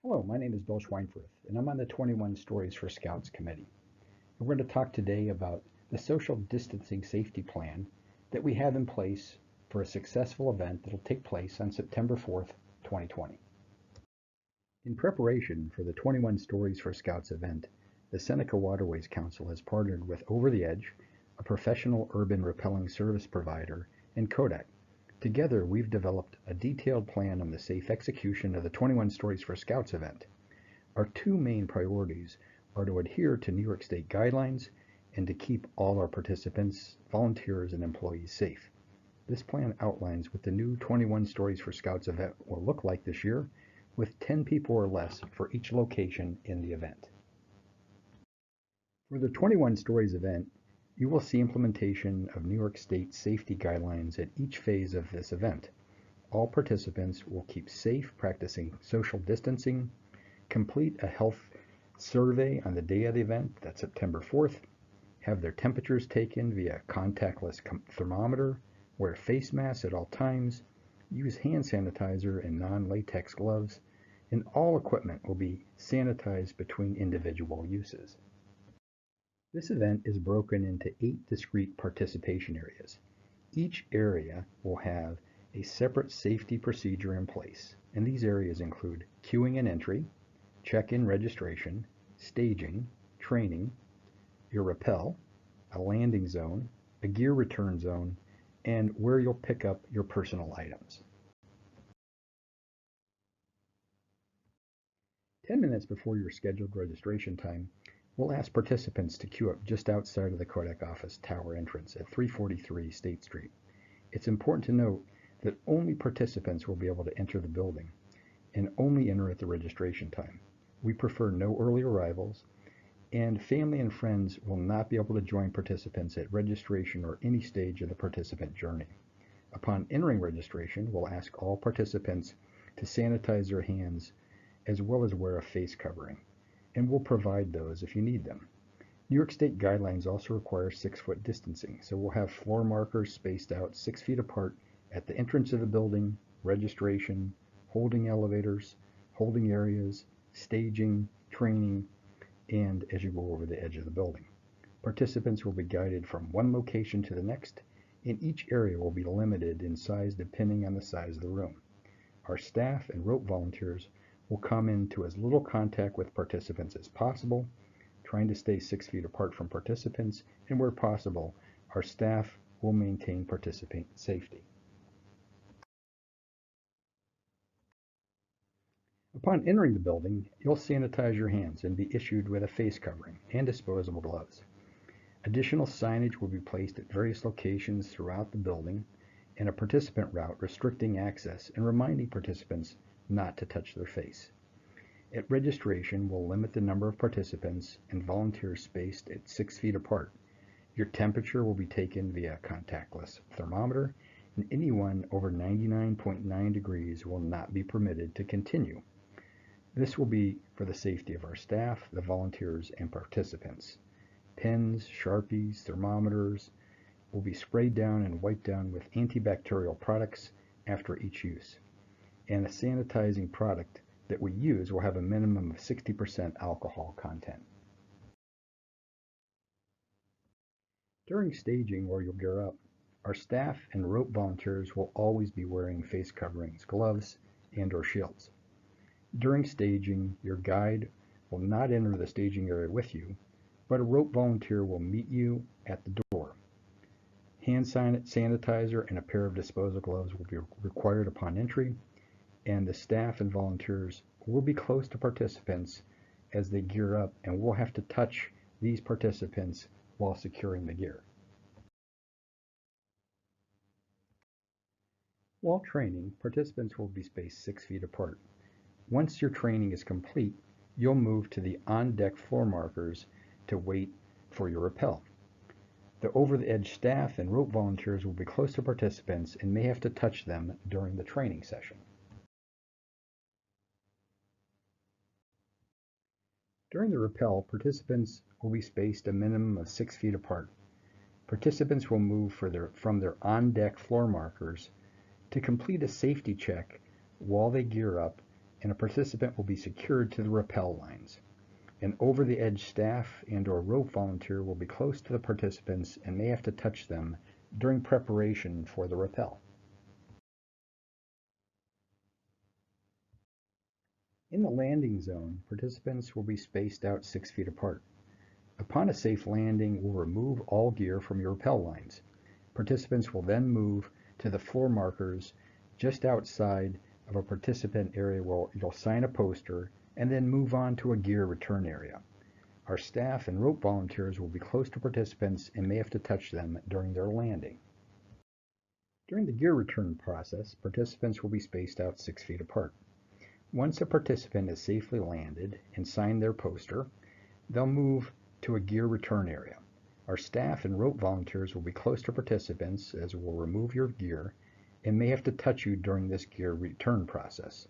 Hello, my name is Bill Schweinfurth, and I'm on the 21 Stories for Scouts committee. We're going to talk today about the social distancing safety plan that we have in place for a successful event that will take place on September 4th, 2020. In preparation for the 21 Stories for Scouts event, the Seneca Waterways Council has partnered with Over the Edge, a professional urban rappelling service provider, and Kodak. Together, we've developed a detailed plan on the safe execution of the 21 Stories for Scouts event. Our two main priorities are to adhere to New York State guidelines and to keep all our participants, volunteers, and employees safe. This plan outlines what the new 21 Stories for Scouts event will look like this year, with 10 people or less for each location in the event. For the 21 Stories event, you will see implementation of New York State safety guidelines at each phase of this event. All participants will keep safe, practicing social distancing, complete a health survey on the day of the event, that's September 4th, have their temperatures taken via contactless thermometer, wear face masks at all times, use hand sanitizer and non-latex gloves, and all equipment will be sanitized between individual uses. This event is broken into 8 discrete participation areas. Each area will have a separate safety procedure in place, and these areas include queuing and entry, check-in registration, staging, training, your rappel, a landing zone, a gear return zone, and where you'll pick up your personal items. 10 minutes before your scheduled registration time, we'll ask participants to queue up just outside of the Kodak office tower entrance at 343 State Street. It's important to note that only participants will be able to enter the building and only enter at the registration time. We prefer no early arrivals, and family and friends will not be able to join participants at registration or any stage of the participant journey. Upon entering registration, we'll ask all participants to sanitize their hands as well as wear a face covering, and we'll provide those if you need them. New York State guidelines also require 6-foot distancing, so we'll have floor markers spaced out 6 feet apart at the entrance of the building, registration, holding elevators, holding areas, staging, training, and as you go over the edge of the building. Participants will be guided from one location to the next, and each area will be limited in size depending on the size of the room. Our staff and rope volunteers will come into as little contact with participants as possible, trying to stay 6 feet apart from participants, and where possible, our staff will maintain participant safety. Upon entering the building, you'll sanitize your hands and be issued with a face covering and disposable gloves. Additional signage will be placed at various locations throughout the building and a participant route restricting access and reminding participants not to touch their face. At registration, we'll limit the number of participants and volunteers spaced at 6 feet apart. Your temperature will be taken via contactless thermometer, and anyone over 99.9 degrees will not be permitted to continue. This will be for the safety of our staff, the volunteers, and participants. Pens, Sharpies, thermometers will be sprayed down and wiped down with antibacterial products after each use. And the sanitizing product that we use will have a minimum of 60% alcohol content. During staging where you'll gear up, our staff and rope volunteers will always be wearing face coverings, gloves, and/or shields. During staging, your guide will not enter the staging area with you, but a rope volunteer will meet you at the door. Hand sanitizer and a pair of disposal gloves will be required upon entry, and the staff and volunteers will be close to participants as they gear up, and we'll have to touch these participants while securing the gear. While training, participants will be spaced 6 feet apart. Once your training is complete, you'll move to the on-deck floor markers to wait for your rappel. The over-the-edge staff and rope volunteers will be close to participants and may have to touch them during the training session. During the rappel, participants will be spaced a minimum of 6 feet apart. Participants will move from their on-deck floor markers to complete a safety check while they gear up and a participant will be secured to the rappel lines. An over-the-edge staff and/or rope volunteer will be close to the participants and may have to touch them during preparation for the rappel. In the landing zone, participants will be spaced out 6 feet apart. Upon a safe landing, we'll remove all gear from your rappel lines. Participants will then move to the floor markers just outside of a participant area where you'll sign a poster and then move on to a gear return area. Our staff and rope volunteers will be close to participants and may have to touch them during their landing. During the gear return process, participants will be spaced out 6 feet apart. Once a participant has safely landed and signed their poster, they'll move to a gear return area. Our staff and rope volunteers will be close to participants as we'll remove your gear and may have to touch you during this gear return process.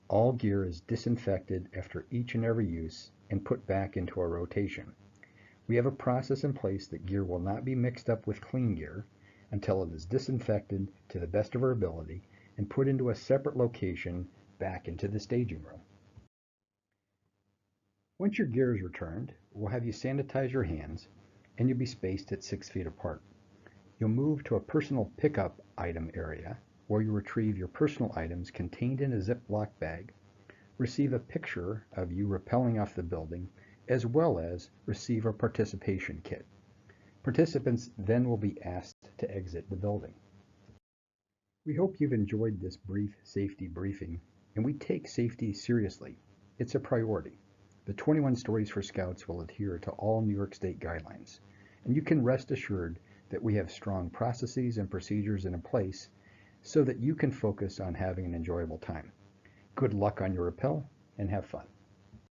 All gear is disinfected after each and every use and put back into a rotation. We have a process in place that gear will not be mixed up with clean gear until it is disinfected to the best of our ability and put into a separate location back into the staging room. Once your gear is returned, we'll have you sanitize your hands and you'll be spaced at 6 feet apart. You'll move to a personal pickup item area where you retrieve your personal items contained in a Ziploc bag, receive a picture of you rappelling off the building, as well as receive a participation kit. Participants then will be asked to exit the building. We hope you've enjoyed this brief safety briefing, and we take safety seriously. It's a priority. The 21 Stories for Scouts will adhere to all New York State guidelines, and you can rest assured that we have strong processes and procedures in place so that you can focus on having an enjoyable time. Good luck on your rappel and have fun.